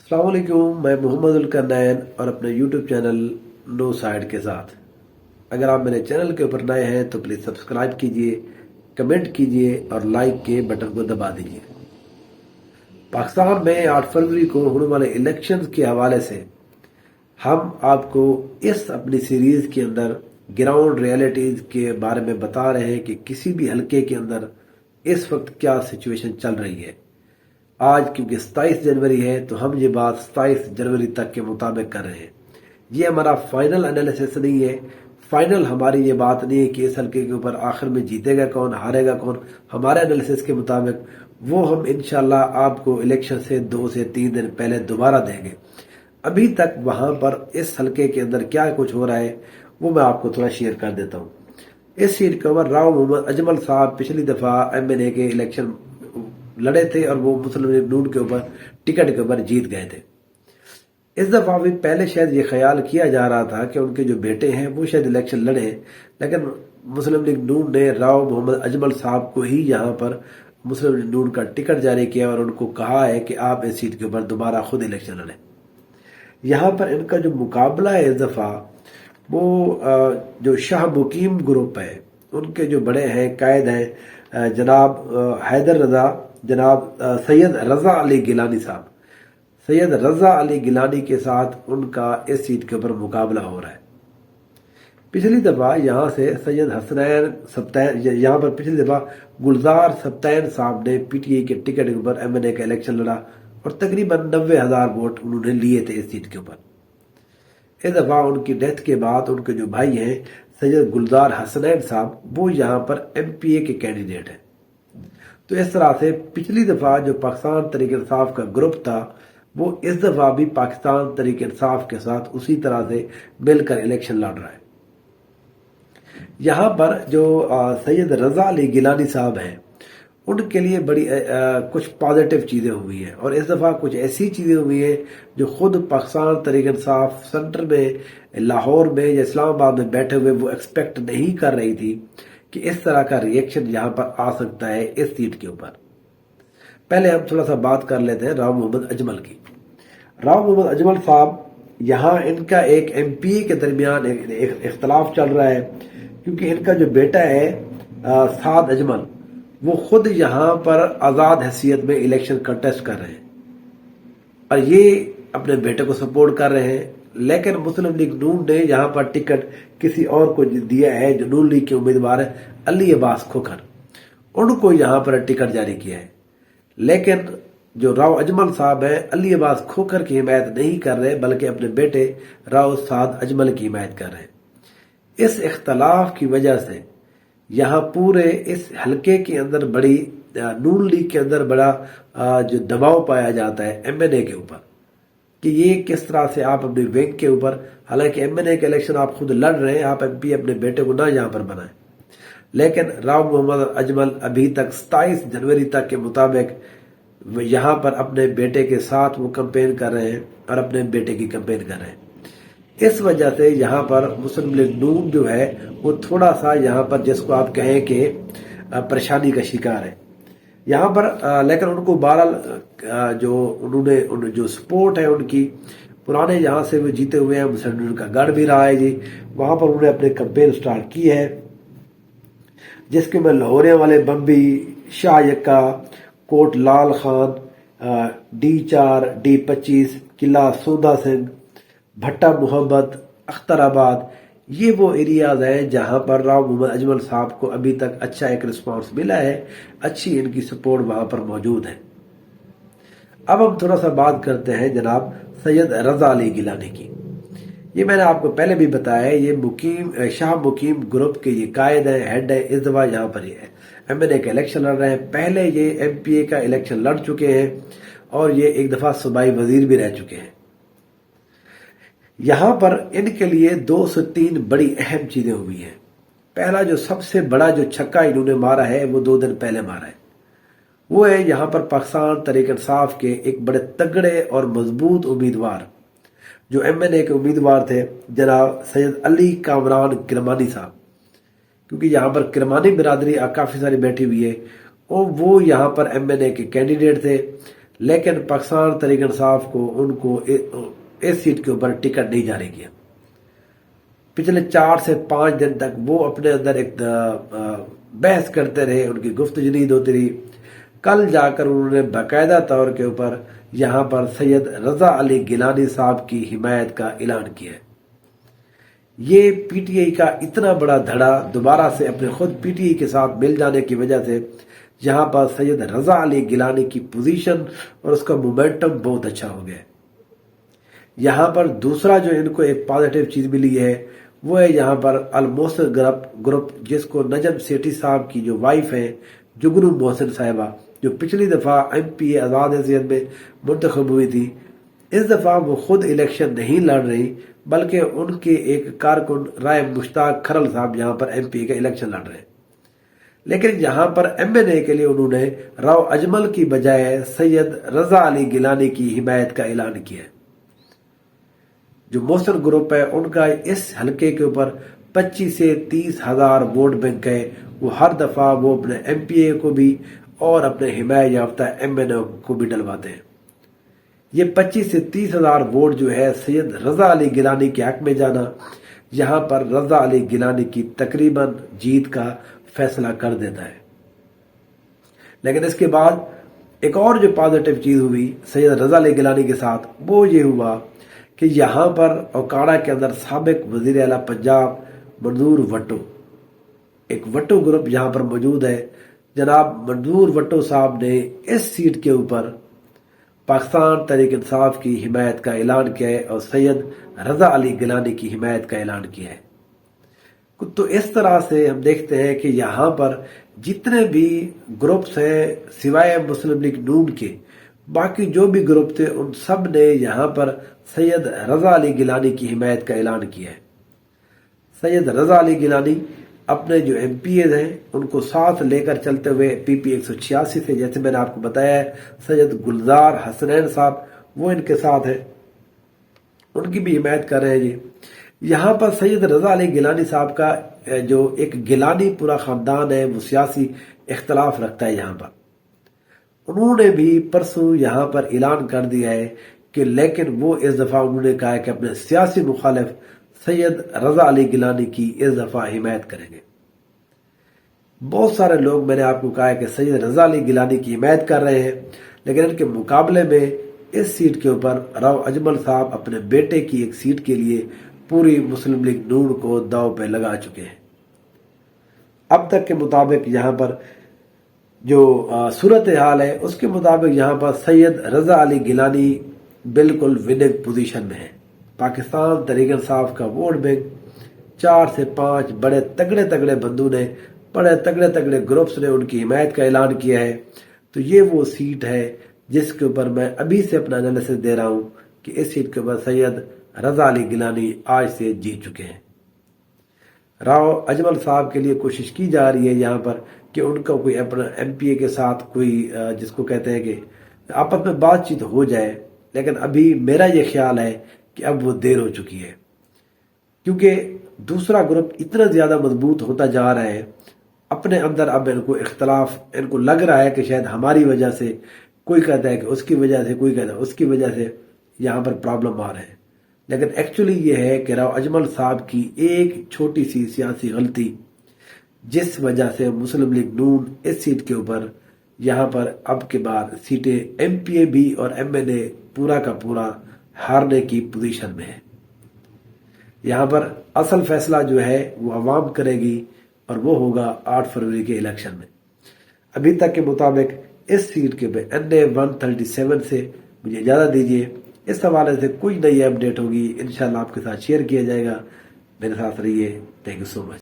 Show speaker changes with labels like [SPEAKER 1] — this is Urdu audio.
[SPEAKER 1] السلام علیکم، میں محمد الکرنین اور اپنے یوٹیوب چینل نو سائیڈ کے ساتھ۔ اگر آپ میرے چینل کے اوپر نئے ہیں تو پلیز سبسکرائب کیجئے، کمنٹ کیجئے اور لائک کے بٹن کو دبا دیجئے۔ پاکستان میں 8 فروری کو ہونے والے الیکشنز کے حوالے سے ہم آپ کو اس اپنی سیریز کے اندر گراؤنڈ ریئلٹیز کے بارے میں بتا رہے ہیں کہ کسی بھی حلقے کے اندر اس وقت کیا سچویشن چل رہی ہے۔ آج کیونکہ 27 جنوری ہے تو ہم یہ بات 27 جنوری تک کے مطابق کر رہے ہیں۔ یہ ہمارا فائنل انالیسس نہیں ہے، فائنل ہماری یہ بات نہیں ہے کہ اس حلقے کے اوپر آخر میں جیتے گا کون، ہارے گا کون۔ ہمارے انالیسس کے مطابق وہ ہم انشاءاللہ آپ کو الیکشن سے 2 سے 3 دن پہلے دوبارہ دیں گے۔ ابھی تک وہاں پر اس حلقے کے اندر کیا کچھ ہو رہا ہے وہ میں آپ کو تھوڑا شیئر کر دیتا ہوں۔ اس سیٹ کے اوپر راؤ محمد اجمل صاحب پچھلی دفعہ MNA کے الیکشن لڑے تھے اور وہ مسلم لیگ نون کے اوپر ٹکٹ کے اوپر جیت گئے تھے۔ اس دفعہ بھی پہلے شاید یہ خیال کیا جا رہا تھا کہ ان کے جو بیٹے ہیں وہ شاید الیکشن لڑیں، لیکن مسلم لیگ نون نے راؤ محمد اجمل صاحب کو ہی یہاں پر مسلم لیگ نون کا ٹکٹ جاری کیا اور ان کو کہا ہے کہ آپ اس سیٹ کے اوپر دوبارہ خود الیکشن لڑیں۔ یہاں پر ان کا جو مقابلہ ہے اس دفعہ وہ جو شاہ مقیم گروپ ہے، ان کے جو بڑے ہیں قائد ہیں جناب حیدر رضا، جناب سید رضا علی گیلانی صاحب، سید رضا علی گیلانی کے ساتھ ان کا اس سیٹ کے اوپر مقابلہ ہو رہا ہے۔ پچھلی دفعہ یہاں سے سید حسنین سبتین، یہاں پر پچھلی دفعہ گلزار سبتین صاحب نے PTI کے ٹکٹ کے اوپر MNA کا الیکشن لڑا اور تقریباً 90,000 ووٹ انہوں نے لیے تھے اس سیٹ کے اوپر۔ اس دفعہ ان کی ڈیتھ کے بعد ان کے جو بھائی ہیں سید گلزار حسنین صاحب وہ یہاں پر MPA کے کینڈیڈیٹ ہیں۔ تو اس طرح سے پچھلی دفعہ جو پاکستان تحریک انصاف کا گروپ تھا وہ اس دفعہ بھی پاکستان تحریک انصاف کے ساتھ اسی طرح سے مل کر الیکشن لڑ رہا ہے۔ یہاں پر جو سید رضا علی گیلانی صاحب ہیں ان کے لیے بڑی کچھ پازیٹیو چیزیں ہوئی ہیں، اور اس دفعہ کچھ ایسی چیزیں ہوئی ہیں جو خود پاکستان تحریک انصاف سینٹر میں لاہور میں یا اسلام آباد میں بیٹھے ہوئے وہ ایکسپیکٹ نہیں کر رہی تھی کہ اس طرح کا ریئیکشن یہاں پر آ سکتا ہے اس سیٹ کے اوپر۔ پہلے ہم تھوڑا سا بات کر لیتے ہیں راؤ محمد اجمل کی۔ راؤ محمد اجمل صاحب یہاں ان کا ایک MPA کے درمیان اختلاف چل رہا ہے، کیونکہ ان کا جو بیٹا ہے سعد اجمل وہ خود یہاں پر آزاد حیثیت میں الیکشن کنٹیسٹ کر رہے ہیں اور یہ اپنے بیٹے کو سپورٹ کر رہے ہیں، لیکن مسلم لیگ نون نے یہاں پر ٹکٹ کسی اور کو دیا ہے جو نون لیگ کے امیدوار ہے علی عباس کھوکھر، ان کو یہاں پر ٹکٹ جاری کیا ہے۔ لیکن جو راؤ اجمل صاحب ہیں علی عباس کھوکھر کی حمایت نہیں کر رہے بلکہ اپنے بیٹے راؤ سعد اجمل کی حمایت کر رہے ہیں۔ اس اختلاف کی وجہ سے یہاں پورے اس حلقے کے اندر بڑی نون لیگ کے اندر بڑا جو دباؤ پایا جاتا ہے MNA کے اوپر کہ یہ کس طرح سے آپ اپنی ونگ کے اوپر، حالانکہ MNA کے الیکشن آپ خود لڑ رہے ہیں، آپ MP اپنے بیٹے کو نہ یہاں پر بنائیں، لیکن راؤ محمد اجمل ابھی تک 27 جنوری تک کے مطابق یہاں پر اپنے بیٹے کے ساتھ وہ کمپین کر رہے ہیں اور اپنے بیٹے کی کمپین کر رہے ہیں۔ اس وجہ سے یہاں پر مسلم لیگ نون جو ہے وہ تھوڑا سا یہاں پر جس کو آپ کہیں کہ پریشانی کا شکار ہے یہاں پر، لیکن ان کو بہرحال جو انہوں نے جو سپورٹ ہے ان کی پرانے یہاں سے وہ جیتے ہوئے ہیں، مسلم لیگ کا گڑھ بھی رہا ہے جی، وہاں پر انہوں نے اپنے کمپین سٹارٹ کی ہے جس کے میں لاہورے والے بمبی، شاہ یکا، کوٹ لال خان، D4، D25، قلعہ سودا سنگھ، بھٹا محمد، اختر آباد، یہ وہ ایریاز ہیں جہاں پر راؤ محمد اجمل صاحب کو ابھی تک اچھا ایک رسپانس ملا ہے، اچھی ان کی سپورٹ وہاں پر موجود ہے۔ اب ہم تھوڑا سا بات کرتے ہیں جناب سید رضا علی گیلانی کی۔ یہ میں نے آپ کو پہلے بھی بتایا ہے، یہ شاہ مقیم گروپ کے یہ قائد ہیں، ہیڈ ہیں، اس دفعہ یہاں پر یہ MNA کا الیکشن لڑ رہے ہیں۔ پہلے یہ MPA کا الیکشن لڑ چکے ہیں اور یہ ایک دفعہ صوبائی وزیر بھی رہ چکے ہیں۔ یہاں پر ان کے لیے 2 سے 3 بڑی اہم چیزیں ہوئی ہیں۔ پہلا جو سب سے بڑا جو چھکا انہوں نے مارا ہے وہ 2 دن پہلے مارا ہے، وہ ہے یہاں پر پاکستان تحریک انصاف کے ایک بڑے تگڑے اور مضبوط امیدوار جو MNA کے امیدوار تھے جناب سید علی کامران کرمانی صاحب، کیونکہ یہاں پر کرمانی برادری کافی ساری بیٹھی ہوئی ہے اور وہ یہاں پر MNA کے کینڈیڈیٹ تھے، لیکن پاکستان تحریک انصاف کو ان کو اس سیٹ کے اوپر ٹکٹ نہیں جاری کیا۔ پچھلے 4 سے 5 دن تک وہ اپنے اندر ایک بحث کرتے رہے، ان کی گفت جدید ہوتی رہی۔ کل جا کر انہوں نے باقاعدہ طور کے اوپر یہاں پر سید رضا علی گیلانی صاحب کی حمایت کا اعلان کیا ہے۔ یہ پی ٹی آئی کا اتنا بڑا دھڑا دوبارہ سے اپنے خود پی ٹی آئی کے ساتھ مل جانے کی وجہ سے یہاں پر سید رضا علی گیلانی کی پوزیشن اور اس کا مومنٹم بہت اچھا ہو گیا ہے۔ یہاں پر دوسرا جو ان کو ایک پازیٹیو چیز ملی ہے وہ ہے یہاں پر المحسن گروپ، جس کو نجم سیٹھی صاحب کی جو وائف ہے جگنو محسن صاحبہ، جو پچھلی دفعہ ایم پی اے آزاد حیثیت میں منتخب ہوئی تھی، اس دفعہ وہ خود الیکشن نہیں لڑ رہی بلکہ ان کے ایک کارکن رائے مشتاق کھرل صاحب یہاں پر ایم پی اے کا الیکشن لڑ رہے ہیں۔ لیکن یہاں پر ایم این اے کے لیے انہوں نے راؤ اجمل کی بجائے سید رضا علی گیلانی کی حمایت کا اعلان کیا ہے۔ جو محسن گروپ ہے ان کا اس حلقے کے اوپر 25 سے 30 ہزار ووٹ بینک ہے، وہ ہر دفعہ وہ اپنے ایم پی اے کو بھی اور اپنے حمایت یافتہ ایم این اے کو بھی ڈلواتے ہیں۔ یہ 25 سے 30 ہزار ووٹ جو ہے سید رضا علی گیلانی کے حق میں جانا یہاں پر رضا علی گیلانی کی تقریباً جیت کا فیصلہ کر دیتا ہے۔ لیکن اس کے بعد ایک اور جو پازیٹیو چیز ہوئی سید رضا علی گیلانی کے ساتھ وہ یہ ہوا کہ یہاں پر اوکاڑا کے اندر سابق وزیر اعلیٰ پنجاب منظور وٹو، ایک وٹو گروپ یہاں پر موجود ہے۔ جناب منظور وٹو صاحب نے اس سیٹ کے اوپر پاکستان تحریک انصاف کی حمایت کا اعلان کیا ہے اور سید رضا علی گیلانی کی حمایت کا اعلان کیا ہے۔ تو اس طرح سے ہم دیکھتے ہیں کہ یہاں پر جتنے بھی گروپس ہیں سوائے مسلم لیگ نون کے، باقی جو بھی گروپ تھے ان سب نے یہاں پر سید رضا علی گیلانی کی حمایت کا اعلان کیا ہے۔ سید رضا علی گیلانی اپنے جو ایم پی ایز ہیں ان کو ساتھ لے کر چلتے ہوئے پی پی 186 سے، جیسے میں نے آپ کو بتایا ہے سید گلزار حسنین صاحب وہ ان کے ساتھ ہیں، ان کی بھی حمایت کر رہے ہیں۔ جی یہاں پر سید رضا علی گیلانی صاحب کا جو ایک گیلانی پورا خاندان ہے وہ سیاسی اختلاف رکھتا ہے یہاں پر۔ انہوں نے بھی پرسوں یہاں پر اعلان کر دیا ہے کہ لیکن وہ اس دفعہ انہوں نے کہا ہے کہ اپنے سیاسی مخالف سید رضا علی گیلانی کی اس دفعہ حمایت کریں گے۔ بہت سارے لوگ میں نے آپ کو کہا ہے کہ سید رضا علی گیلانی کی حمایت کر رہے ہیں، لیکن ان کے مقابلے میں اس سیٹ کے اوپر راؤ اجمل صاحب اپنے بیٹے کی ایک سیٹ کے لیے پوری مسلم لیگ نون کو داؤ پہ لگا چکے ہیں۔ اب تک کے مطابق یہاں پر جو صورتحال ہے اس کے مطابق یہاں پر سید رضا علی گیلانی بالکل وننگ پوزیشن میں ہے۔ پاکستان تحریک انصاف کا ووٹ بینک 4 سے 5 بڑے تگڑے بندوں نے، بڑے تگڑے گروپس نے ان کی حمایت کا اعلان کیا ہے۔ تو یہ وہ سیٹ ہے جس کے اوپر میں ابھی سے اپنا انالیسس دے رہا ہوں کہ اس سیٹ کے اوپر سید رضا علی گیلانی آج سے جیت چکے ہیں۔ راؤ اجمل صاحب کے لیے کوشش کی جا رہی ہے یہاں پر کہ ان کا کوئی اپنا ایم پی اے کے ساتھ کوئی جس کو کہتے ہیں کہ آپس میں بات چیت ہو جائے، لیکن ابھی میرا یہ خیال ہے کہ اب وہ دیر ہو چکی ہے، کیونکہ دوسرا گروپ اتنا زیادہ مضبوط ہوتا جا رہا ہے اپنے اندر۔ اب ان کو اختلاف، ان کو لگ رہا ہے کہ شاید ہماری وجہ سے، کوئی کہتا ہے کہ اس کی وجہ سے، کوئی کہتا ہے اس کی وجہ سے یہاں پر پرابلم آ رہے ہیں۔ لیکن ایکچولی یہ ہے کہ راؤ اجمل صاحب کی ایک چھوٹی سی سیاسی غلطی جس وجہ سے مسلم لیگ نون اس سیٹ کے اوپر یہاں پر اب کے بعد سیٹیں ایم پی اے بھی اور ایم این اے پورا کا پورا ہارنے کی پوزیشن میں ہے۔ یہاں پر اصل فیصلہ جو ہے وہ عوام کرے گی اور وہ ہوگا 8 فروری کے الیکشن میں۔ ابھی تک کے مطابق اس سیٹ کے این اے 137 سے مجھے اجازت دیجیے۔ اس حوالے سے کوئی نئی اپڈیٹ ہوگی انشاءاللہ آپ کے ساتھ شیئر کیا جائے گا۔ میرے ساتھ رہیے۔ Thank you so much.